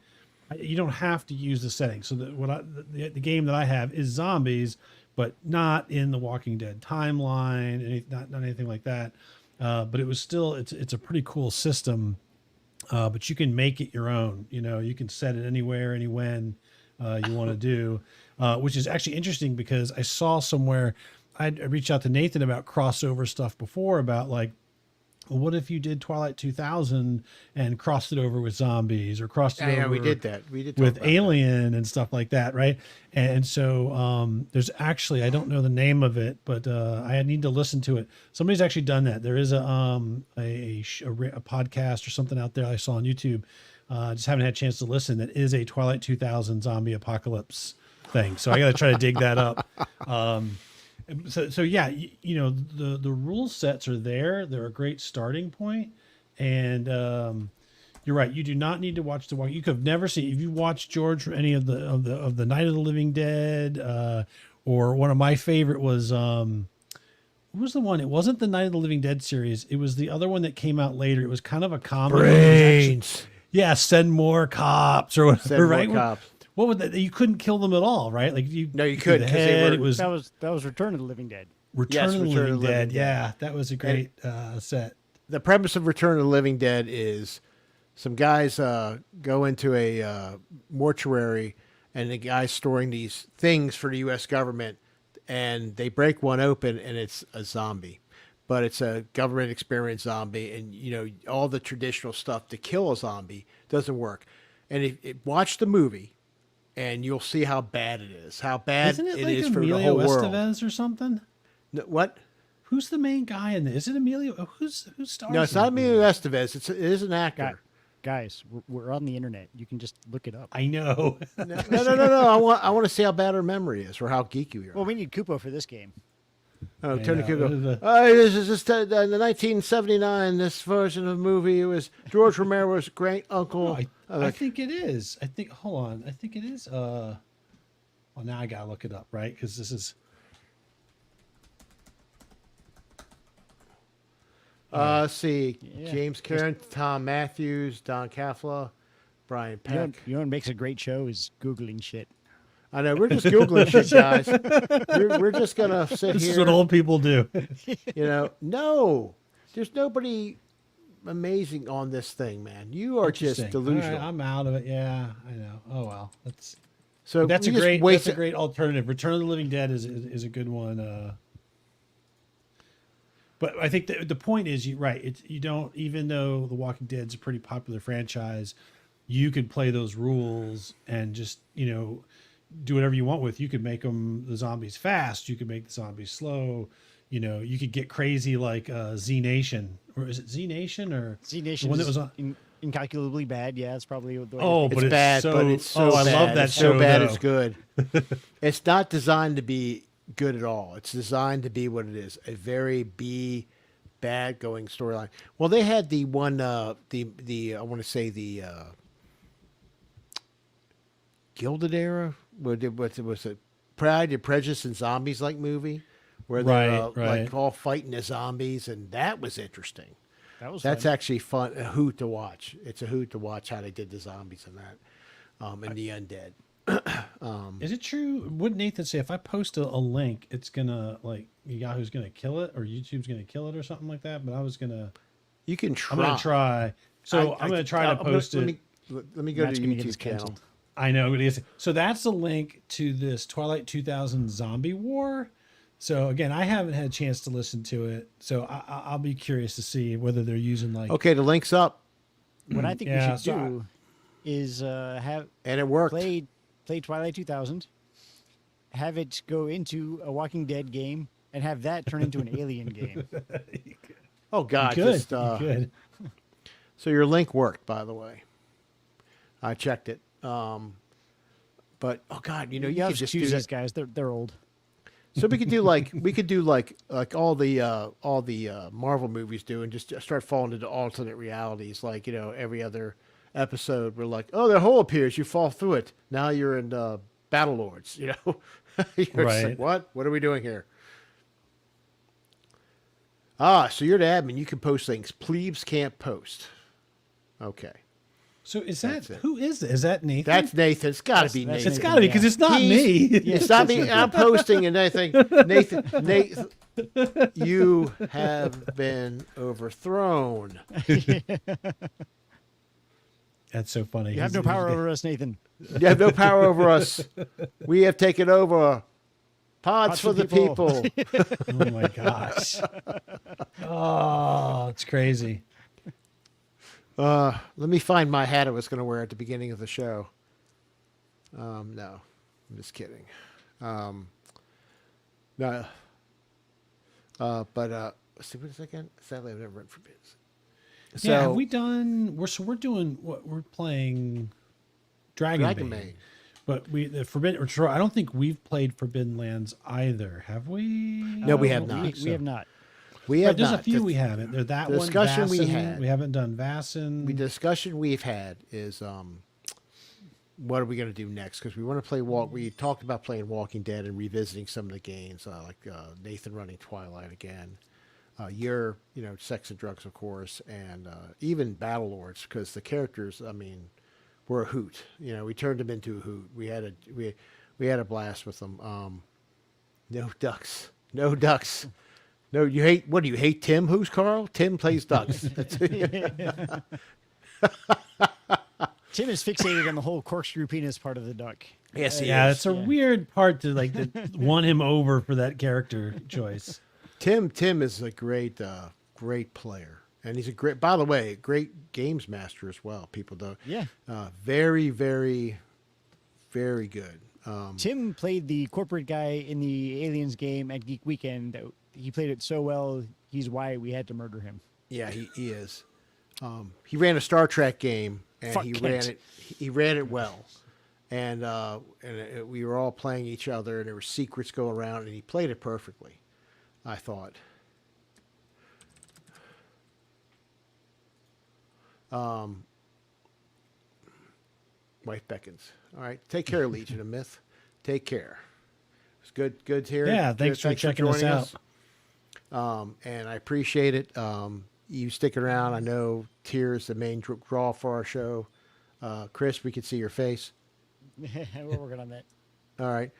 D: You don't have to use the setting. So the game that I have is zombies, but not in the Walking Dead timeline, not anything like that. But it was still, it's a pretty cool system. But you can make it your own. You can set it anywhere, when you want to do, which is actually interesting because I saw somewhere I reached out to Nathan about crossover stuff before about like, well, what if you did Twilight 2000 and crossed it over with zombies or crossed it over?
B: Yeah, we did that. We did
D: with Alien and stuff like that, right? And so there's actually, I don't know the name of it, but I need to listen to it. Somebody's actually done that. There is a podcast or something out there I saw on YouTube. Just haven't had a chance to listen. That is a Twilight 2000 zombie apocalypse thing. So I got to try to dig that up. So yeah, the rule sets are there. They're a great starting point, and you're right. You do not need to watch the walk. You could have never seen if you watched George from any of the Night of the Living Dead, or one of my favorite was what was the one? It wasn't the Night of the Living Dead series. It was the other one that came out later. It was kind of a comedy.
B: Brains.
D: Yeah, Send More Cops or whatever.
B: Send
D: right?
B: More Cops.
D: What would that? You couldn't kill them at all, right? Like
B: No, you couldn't, 'cause they were-
D: It was
C: That was Return of the Living Dead.
D: Return of the
B: Return
D: Living Dead. Yeah, that was a great set.
B: The premise of Return of the Living Dead is some guys go into a mortuary, and the guy's storing these things for the U.S. government, and they break one open, and it's a zombie. But it's a government experience zombie, and all the traditional stuff to kill a zombie doesn't work. And watch the movie, and you'll see how bad it is. How bad
D: Isn't it
B: it
D: like
B: is for the
D: Emilio
B: whole world.
D: Estevez or something?
B: No, what?
D: Who's the main guy in this? Is it Emilio? Who stars?
B: No, it's
D: in
B: not
D: it?
B: Emilio Estevez. It is an actor.
C: Guys, we're on the internet. You can just look it up.
D: I know.
B: No. I want to see how bad her memory is, or how geeky we are.
C: Well, we need Kupo for this game.
B: Oh,
D: I
B: Tony
D: know.
B: Kugo. This is just in the 1979. This version of the movie. It was George Romero's great uncle.
D: I think it is. Hold on. I think it is. Well, now I gotta look it up, right? Because this is.
B: Let's see.
C: Yeah.
B: James Karen, Tom Matthews, Don Kafla, Brian Peck.
C: You know what makes a great show is Googling shit.
B: I know. We're just Googling shit, guys. We're just going to sit
D: This
B: here.
D: is what old people do.
B: No. There's nobody amazing on this thing, man. You are just
D: Interesting.
B: delusional.
D: All right, I'm out of it. Yeah, I know. Oh well, that's
B: So
D: that's a
B: we just
D: great
B: waste
D: that's a great alternative. Return of the Living Dead is a good one. But I think the point is, you're right. You don't, even though The Walking Dead's a pretty popular franchise, you could play those rules and just do whatever you want with. You could make the zombies fast. You could make the zombies slow. You could get crazy like Z Nation, or is it Z Nation or
C: Z Nation
D: the one
C: is
D: that was on?
C: incalculably bad. Yeah, it's probably the way
D: Oh,
B: It's
D: but it's
B: bad,
D: so,
B: but it's so
D: I
B: bad.
D: love that
B: It's
D: show.
B: so bad
D: though.
B: it's good. It's not designed to be good at all. It's designed to be what it is, a very bad going storyline. Well, they had the one, the I want to say the Gilded Era, what was it, Pride and Prejudice and Zombies like movie, where they're
D: Right.
B: like all fighting the zombies, and that was interesting.
C: That's
B: That's actually fun, a hoot to watch. It's a hoot to watch how they did the zombies and that, and the undead.
D: Is it true? Wouldn't Nathan say if I post a link, it's gonna Yahoo's gonna kill it or YouTube's gonna kill it or something like that? But
B: You can try.
D: I'm gonna try. So I'm gonna try to post it.
B: Let me go
C: Matt's
B: to
C: gonna
B: the
C: get us
B: YouTube channel.
C: canceled.
D: I know what it is. So that's a link to this Twilight 2000 Zombie War. So again, I haven't had a chance to listen to it, so I'll be curious to see whether they're using like.
B: Okay, the link's up,
C: What I think
D: Yeah,
C: we should
D: so
C: do is have
B: and it worked.
C: play Twilight 2000, have it go into a Walking Dead game, and have that turn into an Alien game.
B: Oh God,
D: Good.
B: just,
D: Good.
B: so your link worked, by the way. I checked it. But oh God, you
C: You
B: could
C: have to
B: just do
C: choose
B: that.
C: these guys. They're old.
B: So we could do like all the Marvel movies do, and just start falling into alternate realities. Like every other episode, we're like, oh, the hole appears, you fall through it. Now you're in Battle Lords. You're just
D: Right.
B: like, what are we doing here? Ah, so you're the admin. You can post things. Plebes can't post. Okay,
D: So is
B: That's
D: that
B: it.
D: who is it? Is that Nathan?
B: that's Nathan. It's got to be
C: That's
B: Nathan.
D: It's got to be because it's not
B: He's-
D: me.
B: It's not me. I'm posting and anything. Nathan, you have been overthrown.
D: That's so funny.
C: You have no power over us, Nathan.
B: You have no power over us. We have taken over. Pods for the people.
D: Oh my gosh. Oh, it's crazy.
B: Let me find my hat I was going to wear at the beginning of the show. No, I'm just kidding. No. But let's see, what is it again? Sadly, I've never read for bids. So,
D: Yeah, have we done? We're doing what we're playing. Dragon Bane.
B: Bane.
D: But the Forbidden. Or I don't think we've played Forbidden Lands either, have we?
B: No, we have not.
C: We have not.
B: We
D: Right,
B: have
D: there's
B: not.
D: a few we haven't. There's that
B: the
D: one.
B: discussion we
D: Vaesen.
B: had.
D: We haven't done Vaesen.
B: The discussion we've had is what are we going to do next? Because we want to play we talked about playing Walking Dead and revisiting some of the games, like Nathan running Twilight again. Your, Sex and Drugs, of course, and even Battle Lords, because the characters, were a hoot. We turned them into a hoot. We had a blast with them. No ducks. No ducks. No, what do you hate Tim? Who's Carl? Tim plays ducks. That's it.
C: Tim is fixated on the whole corkscrew penis part of the duck.
B: Yes, he
D: Yeah,
B: is.
D: it's a weird part to to won him over for that character choice.
B: Tim is a great player, and he's by the way, great games master as well. People don't.
C: Yeah.
B: Very, very, very good.
C: Tim played the corporate guy in the Aliens game at Geek Weekend. He played it so well, he's why we had to murder him.
B: Yeah, he is. He ran a Star Trek game, and
C: Fuck
B: he
C: Kent.
B: ran it. He ran it well, and we were all playing each other, and there were secrets going around, and he played it perfectly. I thought. Wife beckons. All right, take care, Legion of Myth. Take care. It's good to hear.
D: Yeah,
B: Good-
D: thanks for checking us
B: joining
D: out.
B: and I appreciate it. You sticking around. I know Tears the main draw for our show. Chris, we can see your face.
C: We're working on that.
B: All right.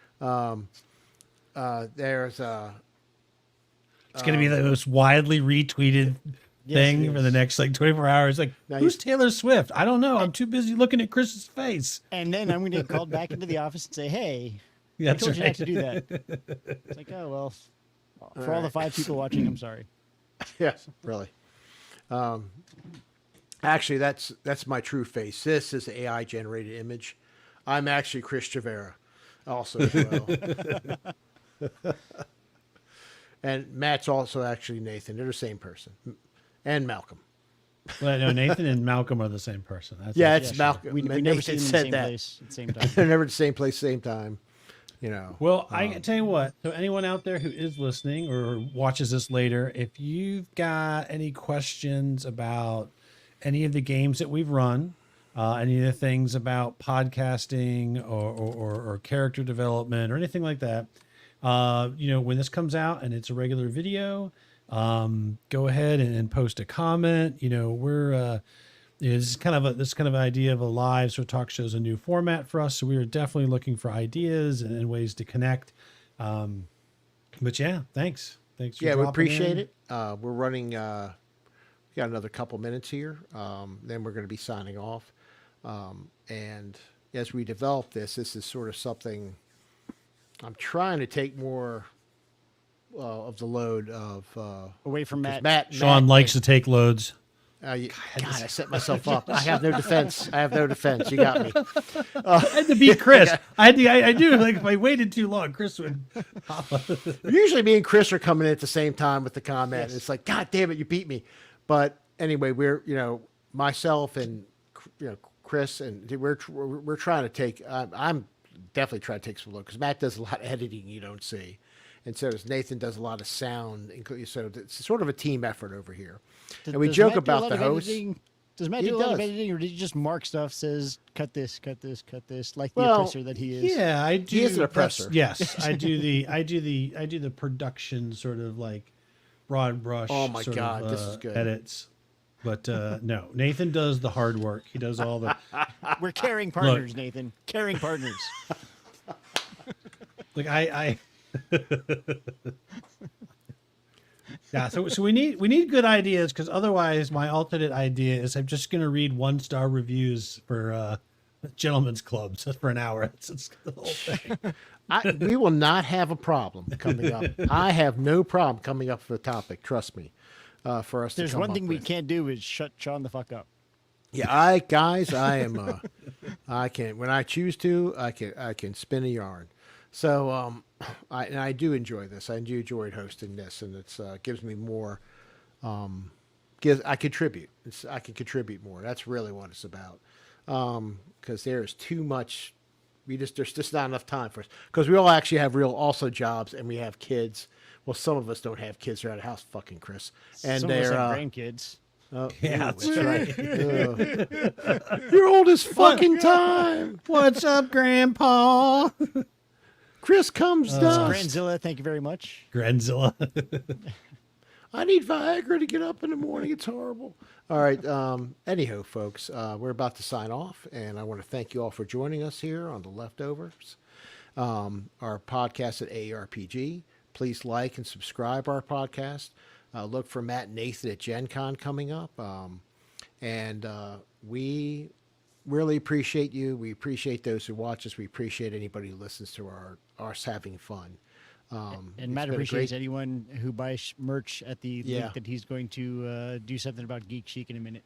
B: There's
D: It's going to be the most widely retweeted thing
C: it
D: for the
C: is.
D: next 24 hours. Like,
B: Now
D: who's
B: you-
D: Taylor Swift? I don't know. I'm too busy looking at Chris's face.
C: And then I'm going to get called back into the office and say, hey, I
D: That's
C: told you
D: right.
C: not to do that. It's like, oh, well, for all the 5 people watching, I'm sorry.
B: yes, really. Actually, that's my true face. This is an AI generated image. I'm actually Chris Chavera, also as well. And Matt's also actually Nathan. They're the same person, and Malcolm.
D: Well, no, Nathan and Malcolm are the same person. That's
B: Yeah,
D: it.
B: it's
C: sure.
B: Malcolm.
C: We never
B: Nathan
C: see them in the
B: said
C: same
B: that.
C: place at the same time.
B: They're never the same place, same time.
D: Well, I can tell you what. So anyone out there who is listening or watches this later, if you've got any questions about any of the games that we've run, any of the things about podcasting or character development or anything like that, when this comes out and it's a regular video, go ahead and post a comment. We're this is kind of idea of a live sort of talk show is a new format for us. So we are definitely looking for ideas and ways to connect. But yeah, thanks. Thanks. For
B: Yeah, we
D: dropping
B: appreciate
D: in.
B: it. We're running. We got another couple minutes here. Then we're going to be signing off. And as we develop this is sort of something I'm trying to take more of the load of
C: Away from
B: 'cause
C: Matt.
D: Sean likes to take loads.
B: God, I set myself up. I have no defense. You got me.
D: I had to beat Chris. I do. Like, if I waited too long, Chris would hop up.
B: Usually me and Chris are coming in at the same time with the comment. It's like, God damn it, you beat me. But anyway, we're, myself and, Chris, and we're trying to take, I'm definitely trying to take some load because Matt does a lot of editing you don't see. And so does Nathan does a lot of sound. So it's sort of a team effort over here. And we joke about the host.
C: Does Matt do a lot of editing, or did he just mark stuff, says, cut this, like the oppressor that he is?
D: Yeah, I do.
B: He is an oppressor.
D: Yes, I do the production sort of like broad brush.
B: Oh my
D: sort
B: God,
D: of,
B: this is good.
D: Edits. But no, Nathan does the hard work. He does all the.
C: We're caring partners, Nathan. Caring partners.
D: Like I yeah, so we need good ideas because otherwise my alternate idea is I'm just gonna read 1-star reviews for gentlemen's clubs for an hour. It's the whole thing.
B: We will not have a problem coming up. I have no problem coming up with a topic. Trust me. For us,
C: There's
B: to come
C: one thing
B: up
C: we
B: with.
C: can't do is shut Sean the fuck up.
B: Yeah, I am. I can when I choose to. I can spin a yarn. So I do enjoy this. I do enjoy hosting this, and it's gives me more. I contribute. I can contribute more. That's really what it's about. Because there is too much. There's just not enough time for us. Because we all actually have also jobs, and we have kids. Well, some of us don't have kids around the house. Fucking Chris. And
C: Some of us
B: they're
C: have grandkids.
B: oh,
D: Yeah,
B: ooh, that's right. You're old as fucking time.
D: What's up, Grandpa?
B: Chris comes dust.
C: Grandzilla, thank you very much.
D: Grenzilla.
B: I need Viagra to get up in the morning. It's horrible. All right. Anyhow, folks, we're about to sign off, and I want to thank you all for joining us here on The Leftovers, our podcast at AARPG. Please like and subscribe our podcast. Look for Matt and Nathan at Gen Con coming up. And we really appreciate you. We appreciate those who watch us. We appreciate anybody who listens to us having fun.
C: And Matt appreciates anyone who buys merch at the link that he's going to do something about Geek Chic in a minute.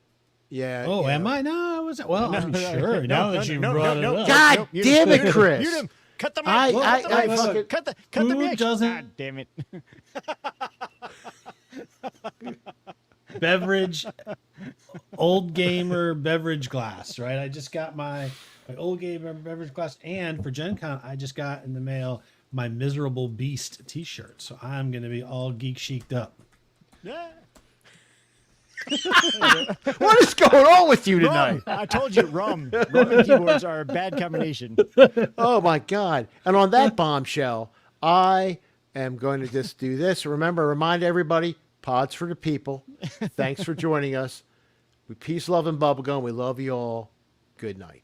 B: Yeah.
D: Oh,
B: yeah.
D: am I? No, I wasn't. Well, I'm sure. Now that you brought it up.
B: God damn it, Chris.
C: Mute him. Cut the mic. Cut the
D: Who
C: mic.
D: doesn't-
C: God damn it.
D: Beverage, old gamer beverage glass, right? I just got my old gamer beverage glass, and for Gen Con, I just got in the mail my Miserable Beast t-shirt. So I'm going to be all geek chic'd up.
C: Yeah.
B: What is going on with you tonight?
C: I told you, rum and keyboards are a bad combination.
B: Oh my God. And on that bombshell, I am going to just do this. Remember, remind everybody, pods for the people. Thanks for joining us. We peace, love, and bubblegum. We love you all. Good night.